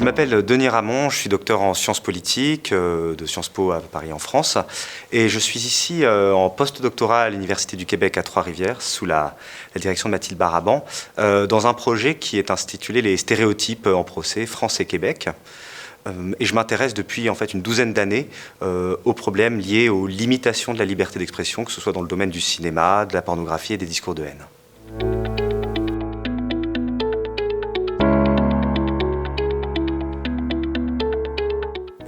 Je m'appelle Denis Ramon, je suis docteur en sciences politiques de Sciences Po à Paris en France et je suis ici en post-doctorat à l'Université du Québec à Trois-Rivières sous la direction de Mathilde Baraban dans un projet qui est intitulé Les stéréotypes en procès France et Québec. Et je m'intéresse depuis en fait une douzaine d'années aux problèmes liés aux limitations de la liberté d'expression, que ce soit dans le domaine du cinéma, de la pornographie et des discours de haine.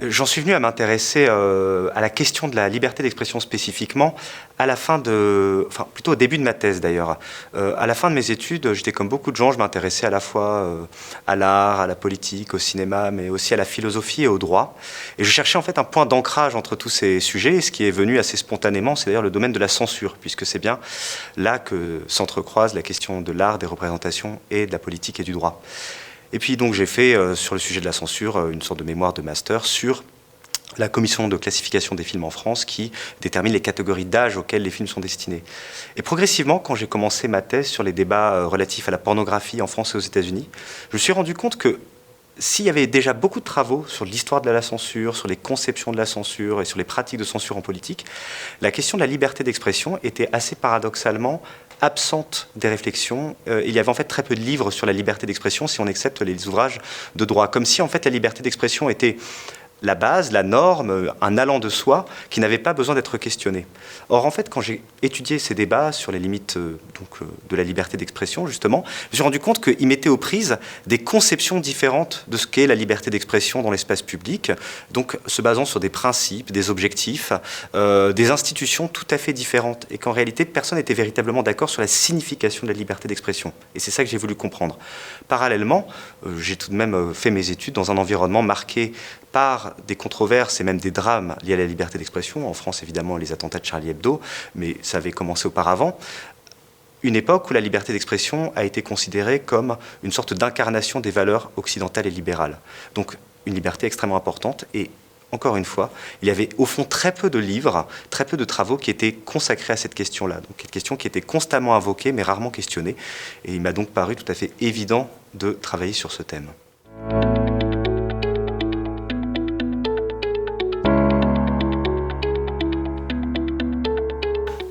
J'en suis venu à m'intéresser à la question de la liberté d'expression spécifiquement plutôt au début de ma thèse d'ailleurs. À la fin de mes études, j'étais comme beaucoup de gens, je m'intéressais à la fois à l'art, à la politique, au cinéma, mais aussi à la philosophie et au droit. Et je cherchais en fait un point d'ancrage entre tous ces sujets, et ce qui est venu assez spontanément, c'est d'ailleurs le domaine de la censure, puisque c'est bien là que s'entrecroisent la question de l'art, des représentations et de la politique et du droit. Et puis donc j'ai fait sur le sujet de la censure une sorte de mémoire de master sur la commission de classification des films en France qui détermine les catégories d'âge auxquelles les films sont destinés. Et progressivement, quand j'ai commencé ma thèse sur les débats relatifs à la pornographie en France et aux États-Unis, je me suis rendu compte que s'il y avait déjà beaucoup de travaux sur l'histoire de la censure, sur les conceptions de la censure et sur les pratiques de censure en politique, la question de la liberté d'expression était assez paradoxalement absente des réflexions. Il y avait en fait très peu de livres sur la liberté d'expression si on accepte les ouvrages de droit, comme si en fait la liberté d'expression était la base, la norme, un allant de soi qui n'avait pas besoin d'être questionné. Or, en fait, quand j'ai étudié ces débats sur les limites de la liberté d'expression, justement, je me suis rendu compte qu'ils mettaient aux prises des conceptions différentes de ce qu'est la liberté d'expression dans l'espace public, donc se basant sur des principes, des objectifs, des institutions tout à fait différentes, et qu'en réalité, personne n'était véritablement d'accord sur la signification de la liberté d'expression. Et c'est ça que j'ai voulu comprendre. Parallèlement, j'ai tout de même fait mes études dans un environnement marqué par des controverses et même des drames liés à la liberté d'expression. En France, évidemment, les attentats de Charlie Hebdo, mais ça avait commencé auparavant. Une époque où la liberté d'expression a été considérée comme une sorte d'incarnation des valeurs occidentales et libérales. Donc, une liberté extrêmement importante. Et encore une fois, il y avait au fond très peu de livres, très peu de travaux qui étaient consacrés à cette question-là. Donc, une question qui était constamment invoquée, mais rarement questionnée. Et il m'a donc paru tout à fait évident de travailler sur ce thème.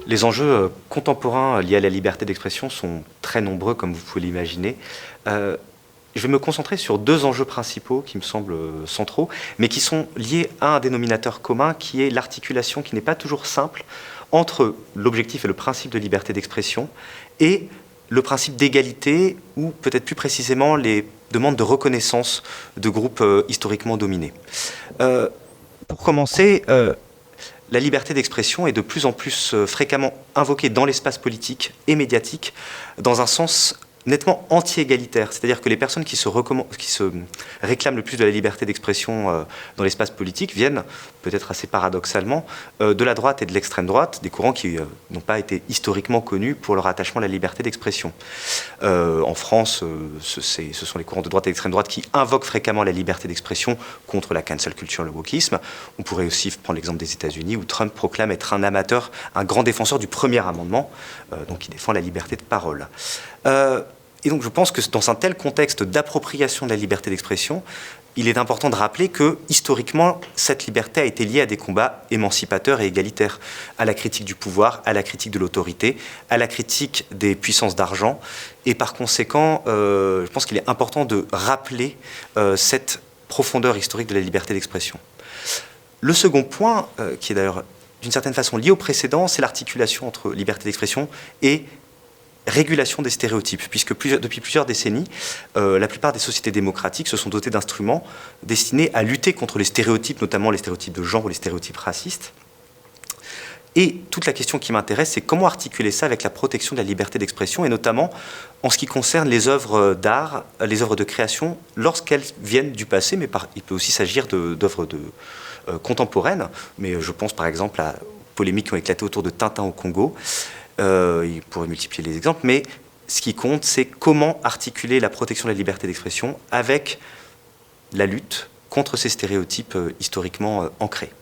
Les enjeux contemporains liés à la liberté d'expression sont très nombreux, comme vous pouvez l'imaginer. Je vais me concentrer sur deux enjeux principaux qui me semblent centraux, mais qui sont liés à un dénominateur commun, qui est l'articulation, qui n'est pas toujours simple, entre l'objectif et le principe de liberté d'expression et le principe d'égalité, ou peut-être plus précisément les demandes de reconnaissance de groupes historiquement dominés. Pour commencer, la liberté d'expression est de plus en plus fréquemment invoquée dans l'espace politique et médiatique dans un sens nettement anti-égalitaire. C'est-à-dire que les personnes qui se réclament le plus de la liberté d'expression dans l'espace politique viennent, peut-être assez paradoxalement, de la droite et de l'extrême droite, des courants qui n'ont pas été historiquement connus pour leur attachement à la liberté d'expression. En France, ce sont les courants de droite et d'extrême droite qui invoquent fréquemment la liberté d'expression contre la cancel culture, le wokisme. On pourrait aussi prendre l'exemple des États-Unis où Trump proclame être un amateur, un grand défenseur du premier amendement, donc qui défend la liberté de parole. Et donc je pense que dans un tel contexte d'appropriation de la liberté d'expression, il est important de rappeler que, historiquement, cette liberté a été liée à des combats émancipateurs et égalitaires, à la critique du pouvoir, à la critique de l'autorité, à la critique des puissances d'argent. Et par conséquent, je pense qu'il est important de rappeler cette profondeur historique de la liberté d'expression. Le second point, qui est d'ailleurs d'une certaine façon lié au précédent, c'est l'articulation entre liberté d'expression et régulation des stéréotypes, puisque depuis plusieurs décennies, la plupart des sociétés démocratiques se sont dotées d'instruments destinés à lutter contre les stéréotypes, notamment les stéréotypes de genre ou les stéréotypes racistes. Et toute la question qui m'intéresse, c'est comment articuler ça avec la protection de la liberté d'expression, et notamment en ce qui concerne les œuvres d'art, les œuvres de création, lorsqu'elles viennent du passé, mais il peut aussi s'agir d'œuvres contemporaines. Mais je pense par exemple à polémiques qui ont éclaté autour de Tintin au Congo. Il pourrait multiplier les exemples, mais ce qui compte, c'est comment articuler la protection de la liberté d'expression avec la lutte contre ces stéréotypes historiquement ancrés.